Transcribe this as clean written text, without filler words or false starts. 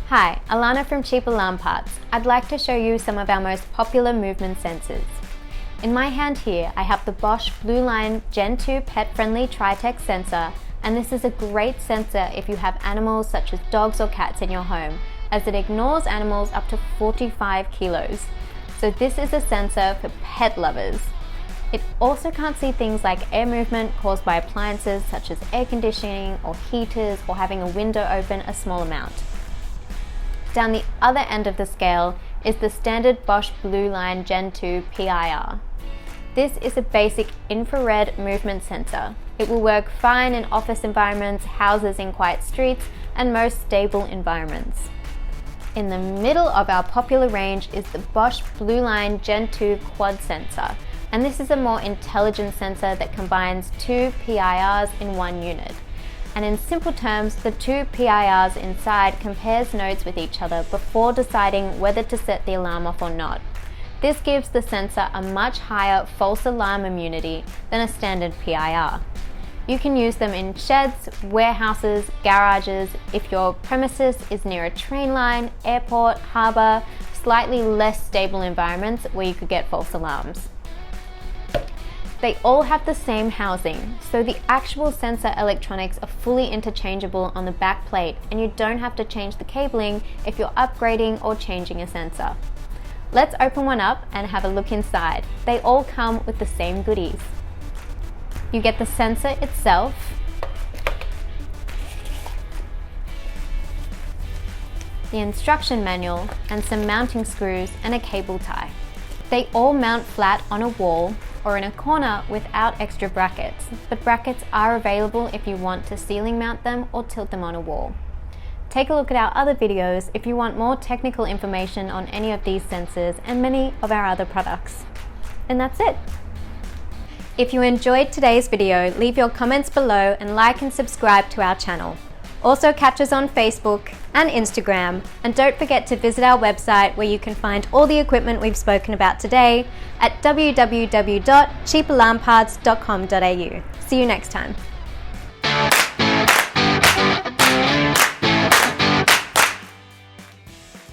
Hi, Alana from Cheap Alarm Parts. I'd like to show you some of our most popular movement sensors. In my hand here, I have the Bosch Blue Line Gen 2 pet-friendly Tritech sensor, and this is a great sensor if you have animals such as dogs or cats in your home, as it ignores animals up to 45 kilos. So this is a sensor for pet lovers. It also can't see things like air movement caused by appliances such as air conditioning or heaters or having a window open a small amount. Down the other end of the scale is the standard Bosch Blue Line Gen 2 PIR. This is a basic infrared movement sensor. It will work fine in office environments, houses in quiet streets, and most stable environments. In the middle of our popular range is the Bosch Blue Line Gen 2 Quad sensor, and this is a more intelligent sensor that combines two PIRs in one unit. And in simple terms, the two PIRs inside compares nodes with each other before deciding whether to set the alarm off or not. This gives the sensor a much higher false alarm immunity than a standard PIR. You can use them in sheds, warehouses, garages, if your premises is near a train line, airport, harbour, slightly less stable environments where you could get false alarms. They all have the same housing, so the actual sensor electronics are fully interchangeable on the back plate, and you don't have to change the cabling if you're upgrading or changing a sensor. Let's open one up and have a look inside. They all come with the same goodies. You get the sensor itself, the instruction manual, and some mounting screws and a cable tie. They all mount flat on a wall or in a corner without extra brackets, but brackets are available if you want to ceiling mount them or tilt them on a wall. Take a look at our other videos if you want more technical information on any of these sensors and many of our other products. And that's it. If you enjoyed today's video, leave your comments below and like and subscribe to our channel. Also catch us on Facebook and Instagram, and don't forget to visit our website where you can find all the equipment we've spoken about today at www.cheapalarmparts.com.au. See you next time.